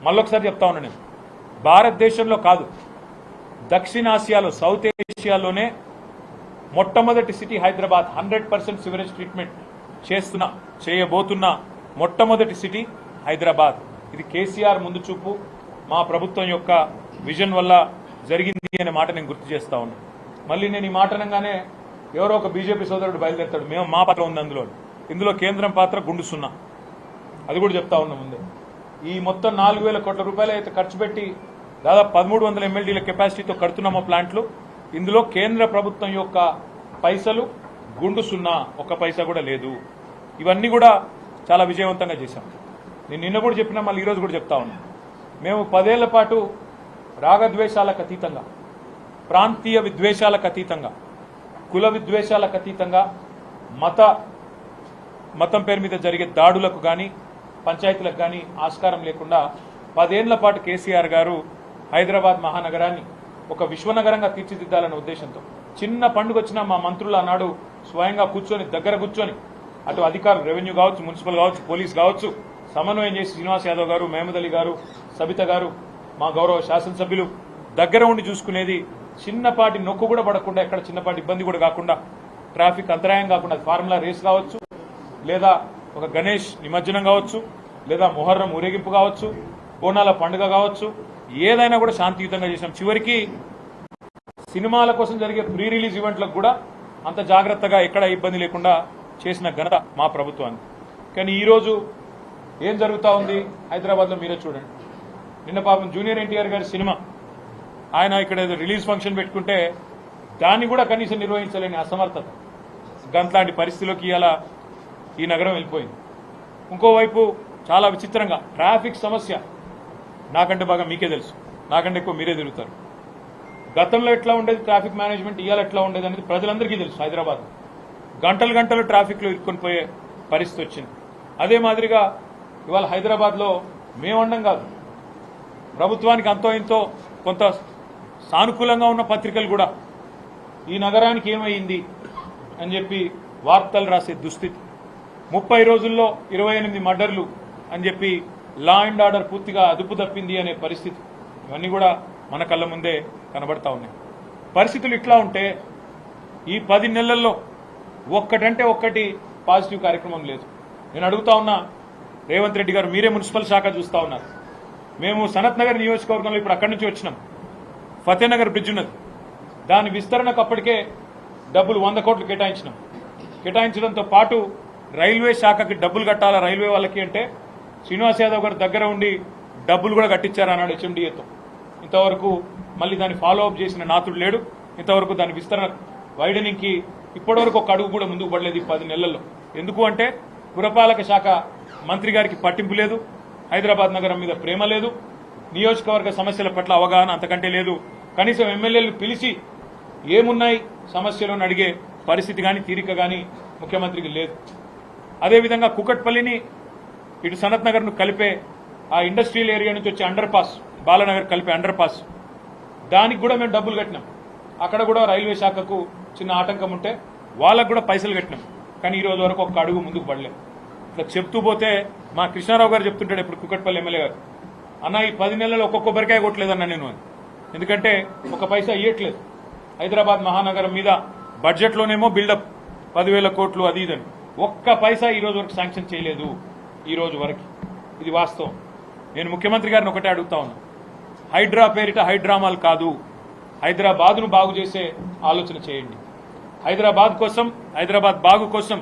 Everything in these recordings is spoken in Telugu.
మళ్ళొకసారి చెప్తా ఉన్నా, నేను భారతదేశంలో కాదు దక్షిణాసియాలో సౌత్ ఏషియాలోనే మొట్టమొదటి సిటీ హైదరాబాద్. 100% సివరేజ్ ట్రీట్మెంట్ చేయబోతున్న మొట్టమొదటి సిటీ హైదరాబాద్. ఇది కేసీఆర్ ముందు చూపు, మా ప్రభుత్వం యొక్క విజన్ వల్ల జరిగింది అనే మాట నేను గుర్తు చేస్తా ఉన్నా. మళ్ళీ నేను ఈ మాట అనగానే ఎవరో ఒక బీజేపీ సోదరుడు బయలుదేరుతాడు, మేము మా పాత్ర ఉంది ఇందులో కేంద్రం పాత్ర గుండు సున్నా. అది కూడా చెప్తా ఉన్నా ముందే. ఈ మొత్తం 4,000 కోట్ల రూపాయలు అయితే ఖర్చు పెట్టి దాదాపు 1,300 MLDల కెపాసిటీతో కడుతున్నామో ప్లాంట్లు, ఇందులో కేంద్ర ప్రభుత్వం యొక్క పైసలు గుండు సున్నా, ఒక్క పైసా కూడా లేదు. ఇవన్నీ కూడా చాలా విజయవంతంగా చేశాం. నేను నిన్న కూడా చెప్పినా, మళ్ళీ ఈరోజు కూడా చెప్తా ఉన్నా. మేము 10 ఏళ్ల పాటు రాగద్వేషాలకు అతీతంగా, ప్రాంతీయ విద్వేషాలకు అతీతంగా, కుల విద్వేషాలకు అతీతంగా, మతం పేరు మీద జరిగే దాడులకు కానీ పంచాయతీలకు కానీ ఆస్కారం లేకుండా 10 ఏళ్ల పాటు కేసీఆర్ గారు హైదరాబాద్ మహానగరాన్ని ఒక విశ్వనగరంగా తీర్చిదిద్దాలనే ఉద్దేశంతో చిన్న పండుగ వచ్చినా మా మంత్రులు ఆనాడు స్వయంగా దగ్గర కూర్చొని అటు అధికారులు, రెవెన్యూ కావచ్చు, మున్సిపల్ కావచ్చు, పోలీస్ కావచ్చు, సమన్వయం చేసి శ్రీనివాస్ యాదవ్ గారు, మహమూద్ అలీ గారు, సబిత గారు, మా గౌరవ శాసనసభ్యులు దగ్గర ఉండి చూసుకునేది. చిన్నపాటి నొక్కు కూడా పడకుండా, ఎక్కడ చిన్నపాటి ఇబ్బంది కూడా కాకుండా, ట్రాఫిక్ అంతరాయం కాకుండా, ఫార్ములా రేస్ కావచ్చు, లేదా ఒక గణేష్ నిమజ్జనం కావచ్చు, లేదా మొహర్రం ఊరేగింపు కావచ్చు, బోనాల పండుగ కావచ్చు, ఏదైనా కూడా శాంతియుతంగా చేసినాం. చివరికి సినిమాల కోసం జరిగే ప్రీ రిలీజ్ ఈవెంట్లకు కూడా అంత జాగ్రత్తగా ఎక్కడ ఇబ్బంది లేకుండా చేసిన ఘనత మా ప్రభుత్వానికి. కానీ ఈరోజు ఏం జరుగుతూ ఉంది హైదరాబాద్లో మీరే చూడండి. నిన్న పాపం జూనియర్ ఎన్టీఆర్ గారి సినిమా ఆయన ఇక్కడ ఏదో రిలీజ్ ఫంక్షన్ పెట్టుకుంటే దాన్ని కూడా కనీసం నిర్వహించలేని అసమర్థత, గంట్లాంటి పరిస్థితిలోకి ఇవాళ ఈ నగరం వెళ్ళిపోయింది. ఇంకోవైపు చాలా విచిత్రంగా ట్రాఫిక్ సమస్య నాకంటే బాగా మీకే తెలుసు, నాకంటే ఎక్కువ మీరే తిరుగుతారు. గతంలో ఎట్లా ఉండేది ట్రాఫిక్ మేనేజ్మెంట్, ఇవాళ ఎట్లా ఉండేది అనేది ప్రజలందరికీ తెలుసు. హైదరాబాద్ గంటలు ట్రాఫిక్లో ఇరుక్కొని పోయే పరిస్థితి వచ్చింది. అదే మాదిరిగా ఇవాళ హైదరాబాద్లో మేమండం కాదు, ప్రభుత్వానికి అంతో ఇంతో కొంత సానుకూలంగా ఉన్న పత్రికలు కూడా ఈ నగరానికి ఏమైంది అని చెప్పి వార్తలు రాసే దుస్థితి. 30 రోజుల్లో 28 మర్డర్లు అని చెప్పి లా అండ్ ఆర్డర్ పూర్తిగా అదుపు తప్పింది అనే పరిస్థితి. ఇవన్నీ కూడా మన కళ్ళ ముందే కనబడతా ఉన్నాయి. పరిస్థితులు ఇట్లా ఉంటే ఈ 10 నెలల్లో ఒక్కటంటే ఒక్కటి పాజిటివ్ కార్యక్రమం లేదు. నేను అడుగుతా ఉన్నా రేవంత్ రెడ్డి గారు, మీరే మున్సిపల్ శాఖ చూస్తా ఉన్నారు. మేము సనత్ నగర్ నియోజకవర్గంలో ఇప్పుడు అక్కడి నుంచి వచ్చినాం. ఫతేనగర్ బ్రిడ్జ్ ఉన్నది, దాని విస్తరణకు అప్పటికే డబ్బులు 100 కోట్లు కేటాయించినాం. కేటాయించడంతో పాటు రైల్వే శాఖకి డబ్బులు కట్టాలా రైల్వే వాళ్ళకి అంటే శ్రీనివాస్ యాదవ్ గారు దగ్గర ఉండి డబ్బులు కూడా కట్టించారన్నాడు హెచ్ఎండిఏతో. ఇంతవరకు మళ్ళీ దాన్ని ఫాలో అప్ చేసిన నాతుడు లేడు. ఇంతవరకు దాని విస్తరణ వైడనింగ్కి ఇప్పటివరకు ఒక అడుగు కూడా ముందుకు పడలేదు ఈ 10 నెలల్లో. ఎందుకు అంటే పురపాలక శాఖ మంత్రి గారికి పట్టింపు లేదు, హైదరాబాద్ నగరం మీద ప్రేమ లేదు, నియోజకవర్గ సమస్యల పట్ల అవగాహన అంతకంటే లేదు. కనీసం ఎమ్మెల్యేలు పిలిచి ఏమున్నాయి సమస్యలను అడిగే పరిస్థితి కానీ తీరిక కానీ ముఖ్యమంత్రికి లేదు. అదేవిధంగా కుకట్పల్లిని ఇటు సనత్ నగర్ను కలిపే ఆ ఇండస్ట్రియల్ ఏరియా నుంచి వచ్చే అండర్ పాస్, బాలనగర్ కలిపే అండర్ పాస్, దానికి కూడా మేము డబ్బులు కట్టినాం. అక్కడ కూడా రైల్వే శాఖకు చిన్న ఆటంకం ఉంటే వాళ్ళకు కూడా పైసలు కట్టినాం. కానీ ఈ రోజు వరకు ఒక్క అడుగు ముందుకు పడలేదు. ఇట్లా చెప్తూ పోతే మా కృష్ణారావు గారు చెప్తుంటాడు ఇప్పుడు కుకట్పల్లి ఎమ్మెల్యే గారు, అన్న ఈ 10 నెలల్లో ఒక్కొక్క కొబ్బరికాయ కొట్టలేదన్నా నేను అని. ఎందుకంటే ఒక పైసా ఇవ్వట్లేదు. హైదరాబాద్ మహానగరం మీద బడ్జెట్లోనేమో బిల్డప్ 10,000 కోట్లు అది ఇదని, ఒక్క పైసా ఈ రోజు వరకు శాంక్షన్ చేయలేదు. ఈ రోజు వరకు ఇది వాస్తవం. నేను ముఖ్యమంత్రి గారిని ఒకటే అడుగుతా ఉన్నా, హైడ్రా పేరిట హైడ్రామాలు కాదు, హైదరాబాద్ను బాగు చేసే ఆలోచన చేయండి. హైదరాబాద్ కోసం, హైదరాబాద్ బాగు కోసం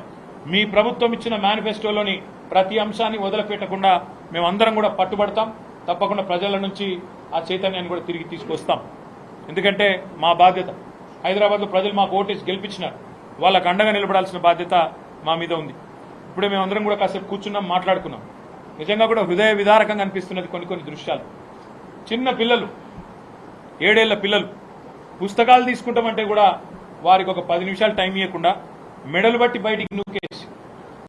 మీ ప్రభుత్వం ఇచ్చిన మేనిఫెస్టోలోని ప్రతి అంశాన్ని వదిలిపెట్టకుండా మేమందరం కూడా పట్టుబడతాం. తప్పకుండా ప్రజల నుంచి ఆ చైతన్యాన్ని కూడా తిరిగి తీసుకొస్తాం. ఎందుకంటే మా బాధ్యత. హైదరాబాద్లో ప్రజలు మాకు ఓటేసి గెలిపించినారు, వాళ్ళకు అండగా నిలబడాల్సిన బాధ్యత మా మీద ఉంది. ఇప్పుడే మేమందరం కూడా కాసేపు కూర్చున్నాం, మాట్లాడుకున్నాం. నిజంగా కూడా హృదయ విదారకంగా అనిపిస్తున్నది కొన్ని దృశ్యాలు. చిన్న పిల్లలు, 7 ఏళ్ల పిల్లలు పుస్తకాలు తీసుకుంటామంటే కూడా వారికి ఒక 10 నిమిషాలు టైం ఇవ్వకుండా మెడలు బట్టి బయటికి నూకేసి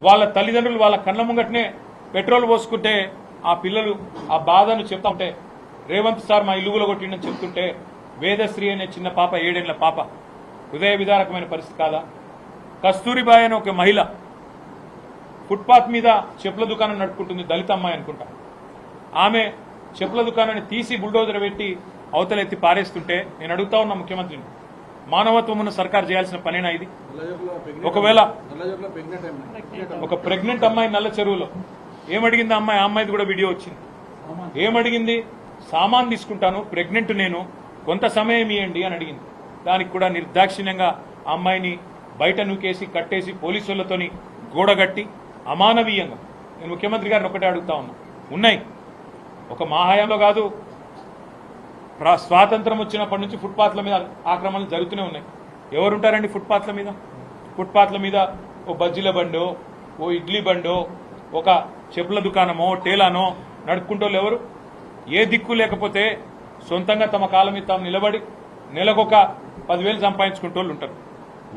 వాళ్ళ తల్లిదండ్రులు వాళ్ళ కళ్ళ ముంగటనే పెట్రోల్ పోసుకుంటే ఆ పిల్లలు ఆ బాధను చెప్తా ఉంటే, రేవంత్ సార్ మా ఇల్లుగులో కొట్టిండని చెప్తుంటే వేదశ్రీ అనే చిన్న పాప, 7 ఏళ్ల పాప, హృదయ విదారకమైన పరిస్థితి కాదా? కస్తూరిబాయి అనే ఒక మహిళ ఫుట్పాత్ మీద చెప్పుల దుకాణం నడుపుకుంటుంది, దళిత అమ్మాయి అనుకుంటా. ఆమె చెప్పుల దుకాణాన్ని తీసి బుల్డోజర్ పెట్టి అవతలెత్తి పారేస్తుంటే నేను అడుగుతా ఉన్నా ముఖ్యమంత్రిని, మానవత్వం ఉన్న సర్కార్ చేయాల్సిన పనేనా ఇది? ఒకవేళ ఒక ప్రెగ్నెంట్ అమ్మాయి నల్ల చెరువులో ఏమడిగింది అమ్మాయి? ఆ అమ్మాయిది కూడా వీడియో వచ్చింది. ఏమడిగింది? సామాన్ తీసుకుంటాను, ప్రెగ్నెంట్ నేను, కొంత సమయం ఇవ్వండి అని అడిగింది. దానికి కూడా నిర్దాక్షిణ్యంగా ఆ అమ్మాయిని బయట నూకేసి కట్టేసి పోలీసులతోని గోడగట్టి అమానవీయంగా. నేను ముఖ్యమంత్రి గారిని ఒకటే అడుగుతా ఉన్నా, ఉన్నాయి ఒక మా హయాంలో కాదు, స్వాతంత్రం వచ్చినప్పటి నుంచి ఫుట్పాత్ల మీద ఆక్రమణలు జరుగుతూనే ఉన్నాయి. ఎవరుంటారండి ఫుట్పాత్ల మీద? ఫుట్పాత్ల మీద ఓ బజ్జీల బండో, ఓ ఇడ్లీ బండో, ఒక చెప్పుల దుకాణమో టేలానో నడుపుకుంటోళ్ళు ఎవరు? ఏ దిక్కు లేకపోతే సొంతంగా తమ కాళ్ళ మీద తాము నిలబడి నెలకొక 10,000 సంపాదించుకుంటోళ్ళు ఉంటారు.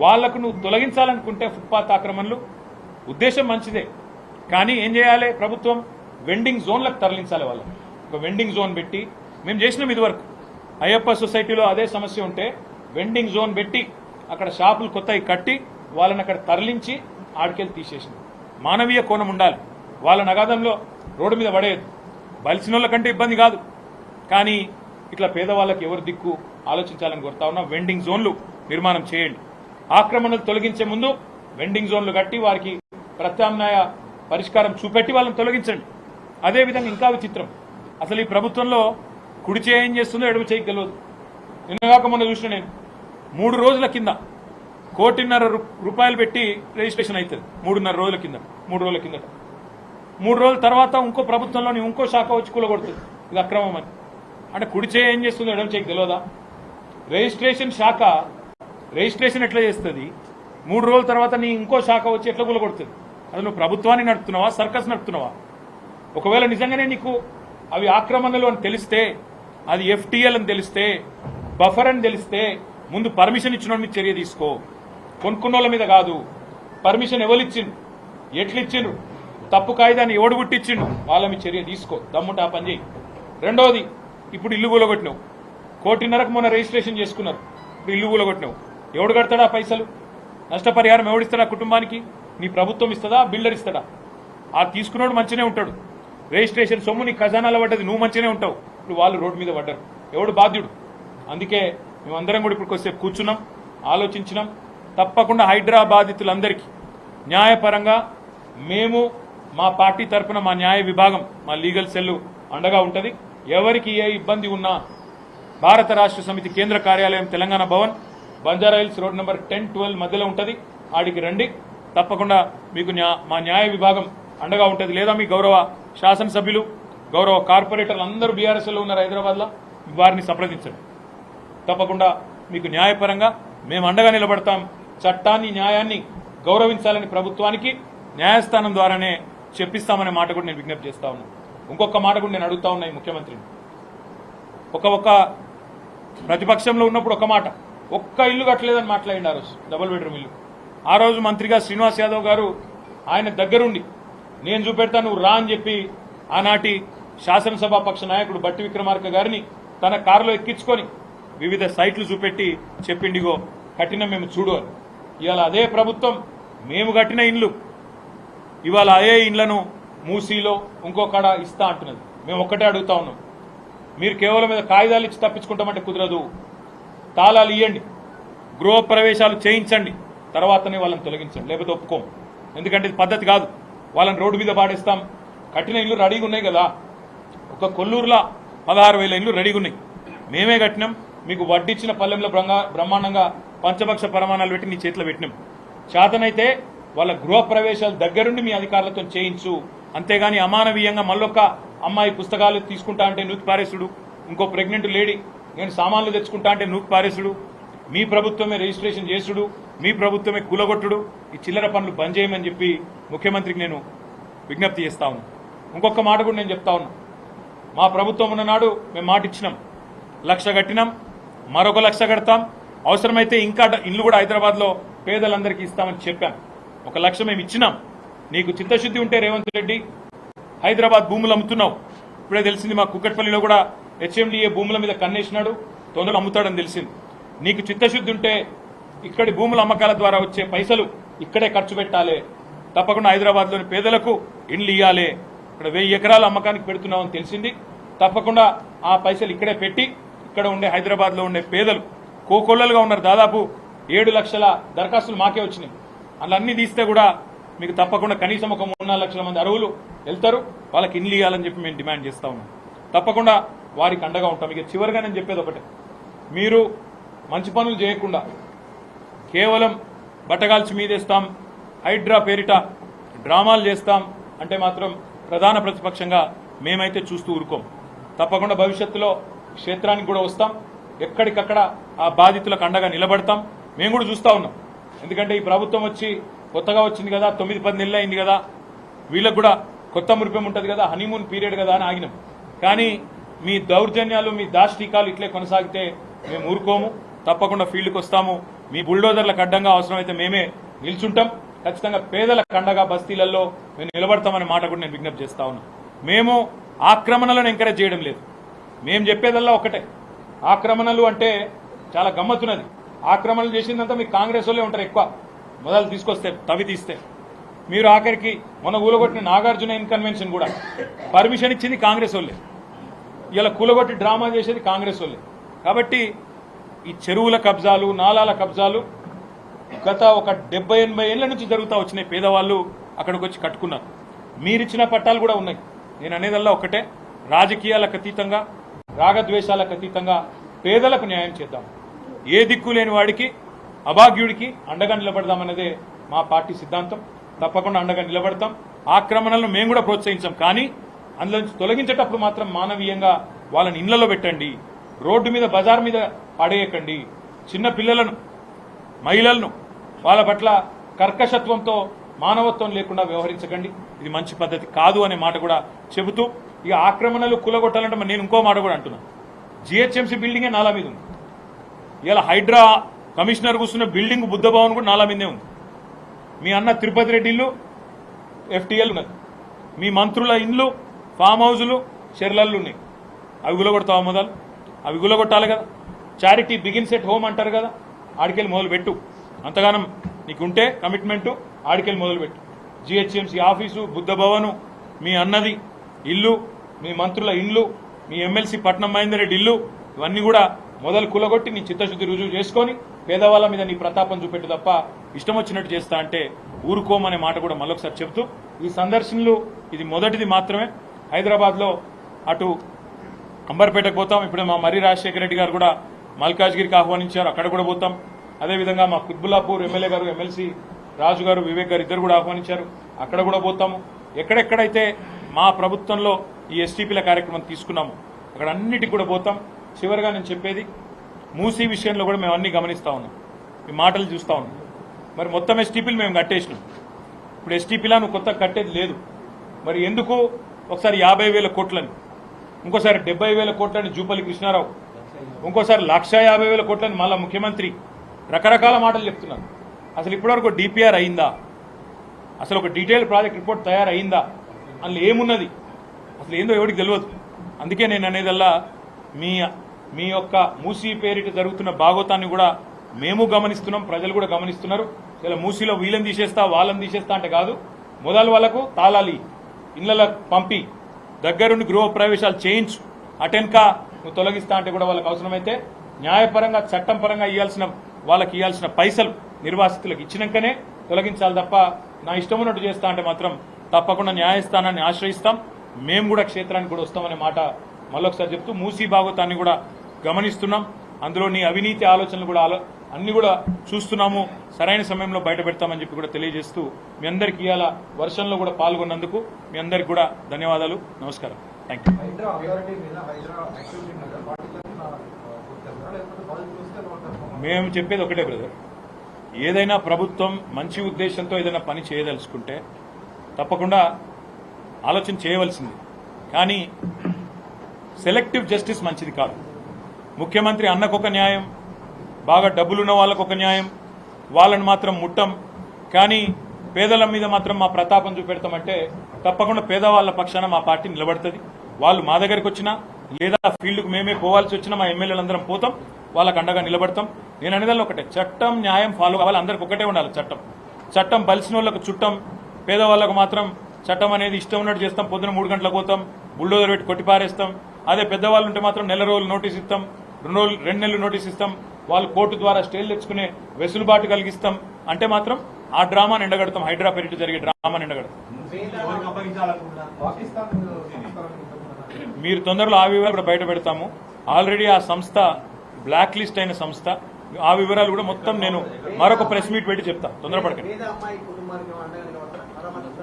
వాళ్లకు నువ్వు తొలగించాలనుకుంటే ఫుట్పాత్ ఆక్రమణలు ఉద్దేశం మంచిదే, కానీ ఏం చేయాలి? ప్రభుత్వం వెండింగ్ జోన్లకు తరలించాలి. వాళ్ళని ఒక వెండింగ్ జోన్ పెట్టి, మేము చేసినాం ఇదివరకు అయ్యప్ప సొసైటీలో అదే సమస్య ఉంటే వెండింగ్ జోన్ పెట్టి అక్కడ షాపులు కొత్తవి కట్టి వాళ్ళని అక్కడ తరలించి ఆడికెళ్ళి తీసేసినాం. మానవీయ కోణం ఉండాలి. వాళ్ళ నగాదంలో రోడ్డు మీద పడేయద్దు. బలిసిన వాళ్ళ కంటే ఇబ్బంది కాదు, కానీ ఇట్లా పేదవాళ్ళకి ఎవరు దిక్కు ఆలోచించాలని కోరుతా ఉన్నా. వెండింగ్ జోన్లు నిర్మాణం చేయండి. ఆక్రమణలు తొలగించే ముందు వెండింగ్ జోన్లు కట్టి వారికి ప్రత్యామ్నాయ పరిష్కారం చూపెట్టి వాళ్ళని తొలగించండి. అదేవిధంగా ఇంకా విచిత్రం, అసలు ఈ ప్రభుత్వంలో కుడి చేయి ఏం చేస్తుందో ఎడమ చేయికి తెలియదు. నిన్నగాక మొన్న చూసిన నేను 3 రోజుల కింద 1,50,00,000 రూపాయలు పెట్టి రిజిస్ట్రేషన్ అవుతుంది. 3.5 రోజుల కింద 3 రోజుల కిందట. 3 రోజుల తర్వాత ఇంకో ప్రభుత్వంలోని ఇంకో శాఖ వచ్చి కూలగొడుతుంది. ఇది అక్రమం అని. అంటే కుడి చేయి ఏం చేస్తుందో ఎడమ చేయికి తెలియదా? రిజిస్ట్రేషన్ శాఖ రిజిస్ట్రేషన్ ఎట్లా చేస్తుంది? 3 రోజుల తర్వాత నీ ఇంకో శాఖ వచ్చి ఎట్లా కూలగొడుతుంది? అది నువ్వు ప్రభుత్వాన్ని నడుపుతున్నావా, సర్కస్ నడుపుతున్నావా? ఒకవేళ నిజంగానే నీకు అవి ఆక్రమణలు అని తెలిస్తే, అది ఎఫ్టీఎల్ అని తెలిస్తే, బఫర్ అని తెలిస్తే ముందు పర్మిషన్ ఇచ్చిన మీద చర్య తీసుకో. కొనుక్కున్నోళ్ళ మీద కాదు. పర్మిషన్ ఎవరిచ్చిండు, ఎట్లిచ్చిండు, తప్పు కాయిదాన్ని ఎవడు గుట్టిచ్చిండు, వాళ్ళ మీద చర్య తీసుకో. దమ్ముంటే ఆ పని చేయి. రెండోది, ఇప్పుడు ఇల్లు కూలగొట్టినావు. 1,50,00,000 మొన్న రిజిస్ట్రేషన్ చేసుకున్నారు. ఇప్పుడు ఇల్లు కూలగొట్టినావు. ఎవడు కడతాడా పైసలు? నష్టపరిహారం ఎవడిస్తాడా కుటుంబానికి? నీ ప్రభుత్వం ఇస్తుందా, బిల్డర్ ఇస్తాడా? ఆ తీసుకున్నాడు మంచినే ఉంటాడు. రిజిస్ట్రేషన్ సొమ్ము నీ ఖజానాలో పడ్డది, నువ్వు మంచినే ఉంటావు. ఇప్పుడు వాళ్ళు రోడ్డు మీద పడ్డారు. ఎవడు బాధ్యుడు? అందుకే మేమందరం కూడా ఇప్పుడు కొద్దిసేపు కూర్చున్నాం, ఆలోచించినాం. తప్పకుండా హైదరాబాదితులందరికీ న్యాయపరంగా మేము మా పార్టీ తరఫున మా న్యాయ విభాగం, మా లీగల్ సెల్ అండగా ఉంటుంది. ఎవరికి ఏ ఇబ్బంది ఉన్నా భారత రాష్ట్ర సమితి కేంద్ర కార్యాలయం తెలంగాణ భవన్, బంజారాహిల్స్ రోడ్ నెంబర్ 10-12 మధ్యలో ఉంటుంది. ఆడికి రండి. తప్పకుండా మీకు మా న్యాయ విభాగం అండగా ఉంటుంది. లేదా మీ గౌరవ శాసనసభ్యులు, గౌరవ కార్పొరేటర్లు అందరూ బీఆర్ఎస్లో ఉన్నారు హైదరాబాద్లో, వారిని సంప్రదించండి. తప్పకుండా మీకు న్యాయపరంగా మేము అండగా నిలబడతాం. చట్టాన్ని, న్యాయాన్ని గౌరవించాలని ప్రభుత్వానికి న్యాయస్థానం ద్వారానే చెప్పిస్తామనే మాట కూడా నేను విజ్ఞప్తి చేస్తా ఉన్నాను. ఇంకొక మాట కూడా నేను అడుగుతా ఉన్నా ఈ ముఖ్యమంత్రిని. ఒక ప్రతిపక్షంలో ఉన్నప్పుడు ఒక మాట, ఒక్క ఇల్లు కట్టలేదని మాట్లాడింది. ఆ రోజు డబుల్ బెడ్రూమ్ ఇల్లు. ఆ రోజు మంత్రిగా శ్రీనివాస్ యాదవ్ గారు ఆయన దగ్గరుండి నేను చూపెడతా నువ్వు రా అని చెప్పి ఆనాటి శాసనసభాపక్ష నాయకుడు బట్టి విక్రమార్క గారిని తన కారులో ఎక్కించుకొని వివిధ సైట్లు చూపెట్టి చెప్పిండిగో కట్టిన మేము చూడు అని. ఇవాళ అదే ప్రభుత్వం మేము కట్టిన ఇండ్లు ఇవాళ అదే ఇండ్లను మూసీలో ఇంకొకడ ఇస్తా అంటున్నది. మేము ఒక్కటే అడుగుతా ఉన్నాం, మీరు కేవలం మీద కాగితాలు ఇచ్చి తప్పించుకుంటామంటే కుదరదు. తాళాలు ఇవ్వండి, గృహప్రవేశాలు చేయించండి, తర్వాతనే వాళ్ళని తొలగించండి. లేకపోతే ఒప్పుకోం. ఎందుకంటే ఇది పద్ధతి కాదు. వాళ్ళని రోడ్డు మీద పాడేస్తాం. కట్టిన ఇల్లు రెడీగా ఉన్నాయి కదా. ఒక కొల్లూరులో 16,000 ఇల్లు రెడీగా ఉన్నాయి. మేమే కట్టినాం. మీకు వడ్డిచ్చిన పల్లెంలో బ్రహ్మాండంగా పంచపక్ష ప్రమాణాలు పెట్టి నీ చేతిలో పెట్టినాం. చేతనైతే వాళ్ళ గృహప్రవేశాలు దగ్గరుండి మీ అధికారులతో చేయించు. అంతేగాని అమానవీయంగా మళ్ళొక్క అమ్మాయి పుస్తకాలు తీసుకుంటా అంటే నూకి పారేసుడు, ఇంకో ప్రెగ్నెంట్ లేడీ నేను సామాన్లు తెచ్చుకుంటా అంటే నూకి పారేసుడు, మీ ప్రభుత్వమే రిజిస్ట్రేషన్ చేసుడు, మీ ప్రభుత్వమే కూలగొట్టుడు, ఈ చిల్లర పనులు బంద్ చేయమని చెప్పి ముఖ్యమంత్రికి నేను విజ్ఞప్తి చేస్తా ఉన్నా. ఇంకొక మాట కూడా నేను చెప్తా ఉన్నా. మా ప్రభుత్వం ఉన్ననాడు మేము మాట ఇచ్చినాం, 1,00,000 కట్టినాం, మరొక 1,00,000 కడతాం, అవసరమైతే ఇంకా ఇల్లు కూడా హైదరాబాద్లో పేదలందరికీ ఇస్తామని చెప్పాం. 1,00,000 మేము ఇచ్చినాం. నీకు చిత్తశుద్ధి ఉంటే రేవంత్ రెడ్డి హైదరాబాద్ భూములు అమ్ముతున్నావు. ఇప్పుడే తెలిసింది మా కుక్కట్పల్లిలో కూడా హెచ్ఎండిఏ భూముల మీద కన్నేసినాడు, తొందరగా అమ్ముతాడని తెలిసింది. నీకు చిత్తశుద్ధి ఉంటే ఇక్కడి భూముల అమ్మకాల ద్వారా వచ్చే పైసలు ఇక్కడే ఖర్చు పెట్టాలి. తప్పకుండా హైదరాబాద్లోని పేదలకు ఇండ్లు ఇవ్వాలి. ఇక్కడ 1000 ఎకరాల అమ్మకానికి పెడుతున్నామని తెలిసింది. తప్పకుండా ఆ పైసలు ఇక్కడే పెట్టి ఇక్కడ ఉండే హైదరాబాద్లో ఉండే పేదలు కోకొల్లలుగా ఉన్నారు. దాదాపు 7 లక్షల దరఖాస్తులు మాకే వచ్చినాయి. అందులో అన్ని తీస్తే కూడా మీకు తప్పకుండా కనీసం ఒక 3-4 లక్షల మంది అర్హులు వెళ్తారు. వాళ్ళకి ఇల్లు ఇవ్వాలని చెప్పి మేము డిమాండ్ చేస్తా ఉన్నాం. తప్పకుండా వారికి అండగా ఉంటాం. ఇక చివరిగా నేను చెప్పేది ఒకటే, మీరు మంచి పనులు చేయకుండా కేవలం బట్టగాల్చి మీదేస్తాం, హైడ్రా పేరిట డ్రామాలు చేస్తాం అంటే మాత్రం ప్రధాన ప్రతిపక్షంగా మేమైతే చూస్తూ ఊరుకోం. తప్పకుండా భవిష్యత్తులో క్షేత్రానికి కూడా వస్తాం, ఎక్కడికక్కడ ఆ బాధితులకు అండగా నిలబడతాం. మేము కూడా చూస్తూ ఉన్నాం. ఎందుకంటే ఈ ప్రభుత్వం వచ్చి కొత్తగా వచ్చింది కదా, 9-10 నెలలు అయింది కదా, వీళ్ళకు కూడా కొత్త మురిపం ఉంటుంది కదా, హనీమూన్ పీరియడ్ కదా అని ఆగినాం. కానీ మీ దౌర్జన్యాలు, మీ దాష్టికాలు ఇట్లే కొనసాగితే మేము ఊరుకోము. తప్పకుండా ఫీల్డ్కి వస్తాము. మీ బుల్డోజర్లకు అడ్డంగా అవసరమైతే మేమే నిల్చుంటాం. ఖచ్చితంగా పేదలకు అండగా బస్తీలలో మేము నిలబడతామనే మాట కూడా నేను విజ్ఞప్తి చేస్తా ఉన్నాను. మేము ఆక్రమణలను ఎంకరేజ్ చేయడం లేదు. మేము చెప్పేదల్లా ఒకటే, ఆక్రమణలు అంటే చాలా గమ్మత్తున్నది. ఆక్రమణలు చేసిందంతా మీకు కాంగ్రెస్ వాళ్ళే ఉంటారు ఎక్కువ. మొదలు తీసుకొస్తే తవి తీస్తే మీరు ఆఖరికి మొన్న కూలగొట్టిన నాగార్జున ఇన్కన్వెన్షన్ కూడా పర్మిషన్ ఇచ్చింది కాంగ్రెస్ వాళ్ళే. ఇలా కూలగొట్టి డ్రామా చేసేది కాంగ్రెస్ వాళ్ళే. కాబట్టి ఈ చెరువుల కబ్జాలు, నాలాల కబ్జాలు గత ఒక 70-80 ఏళ్ల నుంచి జరుగుతూ వచ్చినాయి. పేదవాళ్ళు అక్కడికి వచ్చి కట్టుకున్నారు. మీరిచ్చిన పట్టాలు కూడా ఉన్నాయి. నేను అనేదల్లా ఒకటే, రాజకీయాలకు అతీతంగా, రాగద్వేషాలకు అతీతంగా పేదలకు న్యాయం చేద్దాం. ఏ దిక్కు లేని వాడికి, అభాగ్యుడికి అండగా నిలబడదామన్నదే మా పార్టీ సిద్ధాంతం. తప్పకుండా అండగా నిలబడతాం. ఆక్రమణలను మేము కూడా ప్రోత్సహించాం. కానీ అందులో నుంచి తొలగించేటప్పుడు మాత్రం మానవీయంగా వాళ్ళని ఇళ్లలో పెట్టండి, రోడ్డు మీద బజార్ మీద పడేయకండి. చిన్న పిల్లలను, మహిళలను వాళ్ళ పట్ల కర్కశత్వంతో, మానవత్వం లేకుండా వ్యవహరించకండి. ఇది మంచి పద్ధతి కాదు అనే మాట కూడా చెబుతూ, ఇక ఆక్రమణలు కూలగొట్టాలంటే నేను ఇంకో మాట కూడా అంటున్నాను. జిహెచ్ఎంసీ బిల్డింగే నాలా మీద ఉంది. ఇలా హైడ్రా కమిషనర్ కూర్చున్న బిల్డింగ్ బుద్ధ భవన్ కూడా నాలా మీదే ఉంది. మీ అన్న తిరుపతి రెడ్డి ఇల్లు FTL ఉన్నది. మీ మంత్రుల ఇండ్లు, ఫామ్ హౌజులు, చెర్లళ్ళు ఉన్నాయి. అవి గులగొడతావా? మొదలు అవి గులగొట్టాలి కదా. చారిటీ బిగిన్స్ ఎట్ హోమ్ అంటారు కదా, ఆడికెళ్ళి మొదలు పెట్టు. అంతగానం నీకుంటే కమిట్మెంటు, ఆడికెళ్ళి మొదలుపెట్టు. జిహెచ్ఎంసీ ఆఫీసు, బుద్ధ భవను, మీ అన్నది ఇల్లు, మీ మంత్రుల ఇండ్లు, మీ ఎమ్మెల్సీ పట్నం మహేందర్ రెడ్డి ఇల్లు, ఇవన్నీ కూడా మొదలు కూలగొట్టి నీ చిత్తశుద్ధి రుజువు చేసుకొని పేదవాళ్ళ మీద నీ ప్రతాపం చూపెట్టు తప్ప ఇష్టం వచ్చినట్టు చేస్తా అంటే ఊరుకోమనే మాట కూడా మళ్ళొకసారి చెబుతూ, ఈ సందర్శనలు ఇది మొదటిది మాత్రమే. హైదరాబాద్లో అటు అంబర్పేటకు పోతాం. ఇప్పుడు మా మర్రి రాజశేఖర రెడ్డి గారు కూడా మల్కాజ్గిరికి ఆహ్వానించారు, అక్కడ కూడా పోతాం. అదేవిధంగా మా కుత్బుల్లాపూర్ ఎమ్మెల్యే గారు, ఎమ్మెల్సీ రాజు గారు, వివేక్ గారు ఇద్దరు కూడా ఆహ్వానించారు, అక్కడ కూడా పోతాము. ఎక్కడెక్కడైతే మా ప్రభుత్వంలో ఈ STPల కార్యక్రమం తీసుకున్నాము అక్కడ అన్నిటికి కూడా పోతాం. చివరిగా నేను చెప్పేది, మూసీ విషయంలో కూడా మేము అన్ని గమనిస్తూ ఉన్నాం, ఈ మాటలు చూస్తూ ఉన్నాం. మరి మొత్తం STPలు మేము కట్టేసినాం. ఇప్పుడు STPలా నువ్వు కొత్తగా కట్టేది లేదు. మరి ఎందుకు ఒకసారి 50,000 కోట్లని, ఇంకోసారి 70,000 కోట్లని జూపల్లి కృష్ణారావు, ఇంకోసారి 1,50,000 కోట్లని మళ్ళా ముఖ్యమంత్రి రకరకాల మాటలు చెప్తున్నారు. అసలు ఇప్పటివరకు DPR అయిందా? అసలు ఒక డీటెయిల్ ప్రాజెక్ట్ రిపోర్ట్ తయారైందా? అందులో ఏమున్నది అసలు ఏందో ఎవరికి తెలియదు. అందుకే నేను అనేదల్లా మీ యొక్క మూసీ పేరిట జరుగుతున్న భాగోతాన్ని కూడా మేము గమనిస్తున్నాం, ప్రజలు కూడా గమనిస్తున్నారు. ఇలా మూసీలో వీళ్ళని తీసేస్తా, వాళ్ళని తీసేస్తా అంటే కాదు, మొదలు వాళ్ళకు తాళాలి, ఇళ్లకు పంపి, దగ్గరుండి గృహ ప్రవేశాలు చేయించు, అటెన్కా నువ్వు తొలగిస్తా అంటే కూడా వాళ్ళకి అవసరమైతే న్యాయపరంగా, చట్టం పరంగా వాళ్ళకి ఇవ్వాల్సిన పైసలు నిర్వాసితులకు ఇచ్చినాకనే తొలగించాలి తప్ప నా ఇష్టం ఉన్నట్టు చేస్తా అంటే మాత్రం తప్పకుండా న్యాయస్థానాన్ని ఆశ్రయిస్తాం. మేము కూడా క్షేత్రానికి కూడా వస్తామనే మాట మళ్ళొకసారి చెప్తూ, మూసీ భాగవతాన్ని కూడా గమనిస్తున్నాం. అందులో నీ అవినీతి ఆలోచనలు కూడా అన్ని కూడా చూస్తున్నాము. సరైన సమయంలో బయట పెడతామని చెప్పి కూడా తెలియజేస్తూ, మీ అందరికీ ఇవాళ వర్షంలో కూడా పాల్గొన్నందుకు మీ అందరికీ కూడా ధన్యవాదాలు. నమస్కారం. Thank you. మేము చెప్పేది ఒకటే బ్రదర్, ఏదైనా ప్రభుత్వం మంచి ఉద్దేశంతో ఏదైనా పని చేయదలుచుకుంటే తప్పకుండా ఆలోచన చేయవలసింది. కానీ సెలెక్టివ్ జస్టిస్ మంచిది కాదు. ముఖ్యమంత్రి అన్నకొక న్యాయం, బాగా డబ్బులున్న వాళ్ళకు ఒక న్యాయం, వాళ్ళని మాత్రం ముట్టం. కానీ పేదల మీద మాత్రం మా ప్రతాపం చూపెడతామంటే తప్పకుండా పేదవాళ్ల పక్షాన మా పార్టీ నిలబడుతుంది. వాళ్ళు మా దగ్గరికి వచ్చినా లేదా ఫీల్డ్కు మేమే పోవాల్సి వచ్చినా మా ఎమ్మెల్యేలందరం పోతాం, వాళ్ళకు అండగా నిలబడతాం. నేను అనేదాన్ని ఒకటే, చట్టం న్యాయం ఫాలో కావాలి, అందరికి ఒకటే ఉండాలి. చట్టం బలిసిన వాళ్ళకు చుట్టం, పేదవాళ్లకు మాత్రం చట్టం అనేది ఇష్టం ఉన్నట్టు చేస్తాం. పొద్దున 3 గంటలకు పోతాం, బుల్డోజర్ పెట్టి కొట్టిపారేస్తాం. అదే పెద్దవాళ్ళు ఉంటే మాత్రం నెల రోజులు నోటీస్ ఇస్తాం, 2 నెలలు నోటీస్ ఇస్తాం, వాళ్ళు కోర్టు ద్వారా స్టేలు తెచ్చుకునే వెసులుబాటు కలిగిస్తాం అంటే మాత్రం ఆ డ్రామాని ఎండగడతాం. హైడ్రా పేరిట జరిగే డ్రామాని ఎండగడతాం. మీరు తొందరలో ఆ వివరాలు కూడా బయట పెడతాము. ఆల్రెడీ ఆ సంస్థ బ్లాక్ లిస్ట్ అయిన సంస్థ, ఆ వివరాలు కూడా మొత్తం నేను మరొక ప్రెస్ మీట్ పెట్టి చెప్తా. తొందరపడకండి.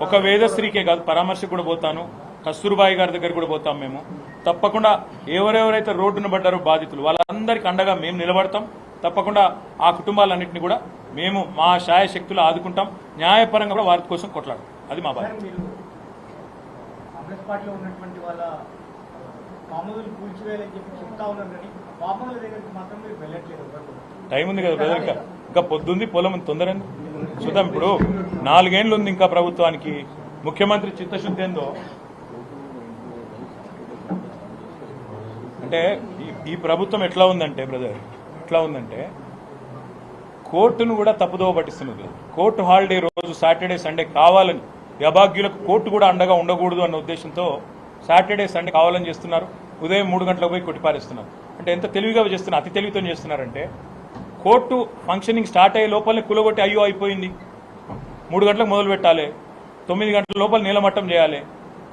ఒక వేదశ్రీకే కాదు, పరామర్శకు కూడా పోతాను, కస్తూర్బాయి గారి దగ్గర కూడా పోతాం. మేము తప్పకుండా ఎవరెవరైతే రోడ్డున పడ్డారో బాధితులు వాళ్ళందరికీ అండగా మేము నిలబడతాం. తప్పకుండా ఆ కుటుంబాలన్నింటినీ కూడా మేము మా శాయశక్తులు ఆదుకుంటాం. న్యాయపరంగా కూడా వారి కోసం కొట్లాడతాం. అది మా బాధ్యత. టైం ఉంది కదా బ్రదర్, ఇంకా పొద్దుంది, పొలం తొందర చూద్దాం. ఇప్పుడు 4 ఏళ్ళు ఉంది ఇంకా ప్రభుత్వానికి. ముఖ్యమంత్రి చిత్తశుద్ధి ఏందో అంటే ఈ ప్రభుత్వం ఎట్లా ఉందంటే బ్రదర్, ఎట్లా ఉందంటే కోర్టును కూడా తప్పుదోవ పట్టిస్తున్నది. కోర్టు హాలిడే రోజు సాటర్డే సండే కావాలని, అభాగ్యులకు కోర్టు కూడా అండగా ఉండకూడదు అన్న ఉద్దేశంతో సాటర్డే సండే కావాలని చేస్తున్నారు. ఉదయం 3 గంటలకు పోయి కొట్టిపారేస్తున్నారు. అంటే ఎంత తెలివిగా చేస్తున్నారు, అతి తెలివితో చేస్తున్నారంటే కోర్టు ఫంక్షనింగ్ స్టార్ట్ అయ్యే లోపలనే కులగొట్టి అయ్యో అయిపోయింది, 3 గంటలకు మొదలు పెట్టాలి, 9 గంటల లోపల నీలమట్టం చేయాలి,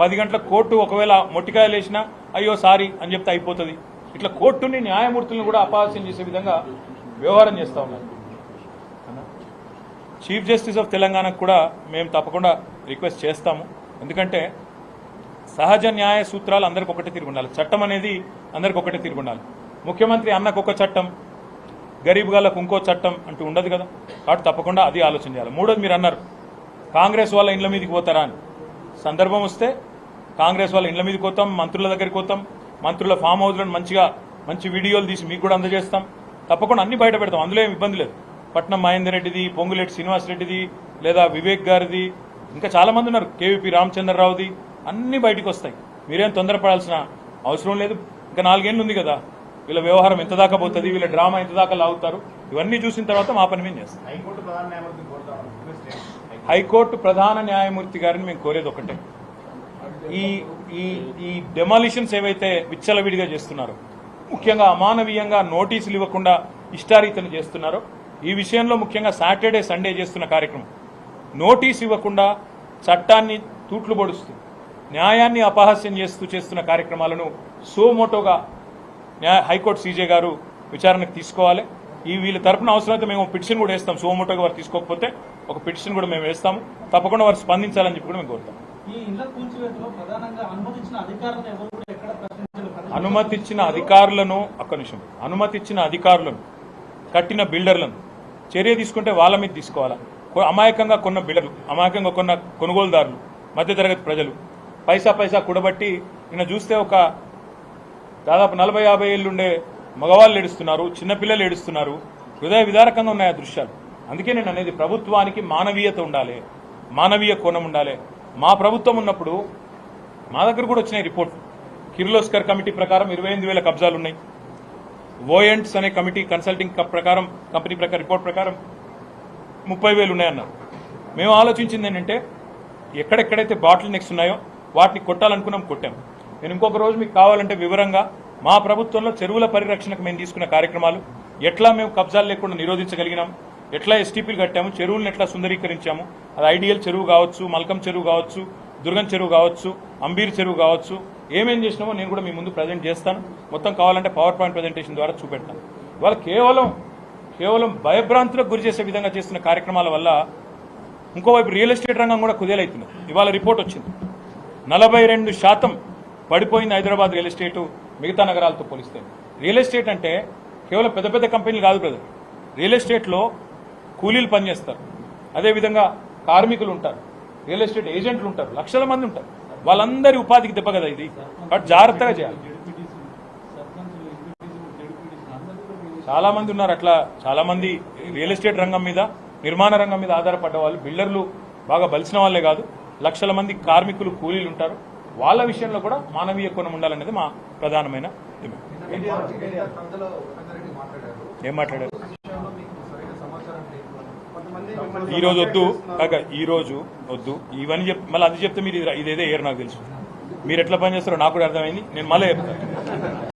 10 గంటలకు కోర్టు ఒకవేళ మొట్టికాయలు వేసినా అయ్యో సారీ అని చెప్తే అయిపోతుంది. ఇట్లా కోర్టుని న్యాయమూర్తులను కూడా అపహాస్యం చేసే విధంగా వ్యవహారం చేస్తూ ఉన్నారు. చీఫ్ జస్టిస్ ఆఫ్ తెలంగాణకు కూడా మేము తప్పకుండా రిక్వెస్ట్ చేస్తాము. ఎందుకంటే సహజ న్యాయ సూత్రాలు అందరికి ఒకటే తిరిగి ఉండాలి. చట్టం అనేది అందరికి ఒకటే తిరిగి ఉండాలి. ముఖ్యమంత్రి అన్నకు ఒక చట్టం, గరీబ్ గాళ్ళకు ఇంకో చట్టం అంటూ ఉండదు కదా. కాబట్టి తప్పకుండా అది ఆలోచన చేయాలి. మూడోది, మీరు అన్నారు కాంగ్రెస్ వాళ్ళ ఇండ్ల మీదకి పోతారా అని. సందర్భం వస్తే కాంగ్రెస్ వాళ్ళ ఇండ్ల మీదకి పోతాం, మంత్రుల దగ్గరికి పోతాం, మంత్రుల ఫామ్ హౌస్లను మంచి వీడియోలు తీసి మీకు కూడా అందజేస్తాం. తప్పకుండా అన్ని బయట పెడతాం, అందులో ఏం ఇబ్బంది లేదు. పట్నం మహేందర్ రెడ్డిది, పొంగులేటి శ్రీనివాస్ రెడ్డిది, లేదా వివేక్ గారిది, ఇంకా చాలా మంది ఉన్నారు, కేవీపీ రామచంద్రరావుది, అన్ని బయటకు వస్తాయి. మీరేం తొందరపడాల్సిన అవసరం లేదు. ఇంకా 4 ఏళ్ళు ఉంది కదా. వీళ్ళ వ్యవహారం ఎంత దాకా పోతుంది, వీళ్ళ డ్రామా ఎంత దాకా లాగుతారు, ఇవన్నీ చూసిన తర్వాత మా పని మేము చేస్తాం. హైకోర్టు ప్రధాన న్యాయమూర్తి గారిని మేము కోరేది ఒకటే, ఈ డెమాలిషన్స్ ఏవైతే విచ్చలవిడిగా చేస్తున్నారో, ముఖ్యంగా అమానవీయంగా నోటీసులు ఇవ్వకుండా ఇష్టారీతను చేస్తున్నారో, ఈ విషయంలో ముఖ్యంగా సాటర్డే సండే చేస్తున్న కార్యక్రమం, నోటీసు ఇవ్వకుండా చట్టాన్ని తూట్లు పొడుస్తూ న్యాయాన్ని అపహాస్యం చేస్తున్న కార్యక్రమాలను సోమోటోగా హైకోర్టు సీజే గారు విచారణకు తీసుకోవాలి. వీళ్ళ తరపున అవసరమైతే మేము పిటిషన్ కూడా వేస్తాం. సోమోటోగా వారు తీసుకోకపోతే ఒక పిటిషన్ కూడా మేము వేస్తాము. తప్పకుండా వారు స్పందించాలని చెప్పి కూడా మేము కోరుతాం. అనుమతిచ్చిన అధికారులను కట్టిన బిల్డర్లను చర్య తీసుకుంటే వాళ్ళ మీద తీసుకోవాలా. అమాయకంగా కొన్న బిల్డర్లు, అమాయకంగా కొన్న కొనుగోలుదారులు, మధ్యతరగతి ప్రజలు పైసా కూడబట్టి నిన్న చూస్తే ఒక దాదాపు 40-50 ఏళ్లుండే మగవాళ్ళు ఏడుస్తున్నారు, చిన్నపిల్లలు ఏడుస్తున్నారు. హృదయ విదారకంగా ఉన్నాయి ఆ దృశ్యాలు. అందుకే నేను అనేది ప్రభుత్వానికి మానవీయత ఉండాలి, మానవీయ కోణం ఉండాలి. మా ప్రభుత్వం ఉన్నప్పుడు మా దగ్గర కూడా వచ్చినాయి రిపోర్ట్. కిర్లోస్కర్ కమిటీ ప్రకారం 28,000 కబ్జాలు ఉన్నాయి. ఓఎంట్స్ అనే కమిటీ కన్సల్టింగ్ కంపెనీ రిపోర్ట్ ప్రకారం 30,000 ఉన్నాయన్నారు. మేము ఆలోచించింది ఏంటంటే ఎక్కడెక్కడైతే బాటిల్ నెక్స్ ఉన్నాయో వాటిని కొట్టాలనుకున్నాం, కొట్టాం. నేను ఇంకొక రోజు మీకు కావాలంటే వివరంగా మా ప్రభుత్వంలో చెరువుల పరిరక్షణకు మేము తీసుకున్న కార్యక్రమాలు, ఎట్లా మేము కబ్జాలు లేకుండా నిరోధించగలిగినాం, ఎట్లా ఎస్టీపీలు కట్టాము, చెరువులను ఎట్లా సుందరీకరించాము. అది ఐడియల్ చెరువు కావచ్చు, మల్కం చెరువు కావచ్చు, దుర్గం చెరువు కావచ్చు, అంబీర్ చెరువు కావచ్చు, ఏమేం చేసినామో నేను కూడా మీ ముందు ప్రజెంట్ చేస్తాను. మొత్తం కావాలంటే పవర్ పాయింట్ ప్రజెంటేషన్ ద్వారా చూపెడతాను. ఇవాళ కేవలం భయభ్రాంతులకు గురి చేసే విధంగా చేస్తున్న కార్యక్రమాల వల్ల ఇంకోవైపు రియల్ ఎస్టేట్ రంగం కూడా కుదేలవుతుంది. ఇవాళ రిపోర్ట్ వచ్చింది, 42% పడిపోయింది హైదరాబాద్ రియల్ ఎస్టేటు మిగతా నగరాలతో పోలిస్తే. రియల్ ఎస్టేట్ అంటే కేవలం పెద్ద కంపెనీలు కాదు బ్రదర్. రియల్ ఎస్టేట్లో కూలీలు పనిచేస్తారు, అదేవిధంగా కార్మికులు ఉంటారు, రియల్ ఎస్టేట్ ఏజెంట్లు ఉంటారు, లక్షల మంది ఉంటారు. వాళ్ళందరి ఉపాధికి దెబ్బ కదా ఇది. బట్ జాగ్రత్తగా చేయాలి. చాలా మంది ఉన్నారు అట్లా, చాలా మంది రియల్ ఎస్టేట్ రంగం మీద, నిర్మాణ రంగం మీద ఆధారపడ్డ వాళ్ళు, బిల్డర్లు బాగా బలిసిన వాళ్ళే కాదు, లక్షల మంది కార్మికులు కూలీలు ఉంటారు. వాళ్ళ విషయంలో కూడా మానవీయ కోణం ఉండాలనేది మా ప్రధానమైన డిమాండ్. ఏం మాట్లాడారు ఈరోజు? వద్దు కాక ఈరోజు వద్దు, ఇవన్నీ మళ్ళీ అది చెప్తే మీరు ఇదేదో ఏరు నాకు తెలుసు. మీరు ఎట్లా పనిచేస్తారో నాకు కూడా అర్థమైంది. నేను మళ్ళీ చెప్తాను.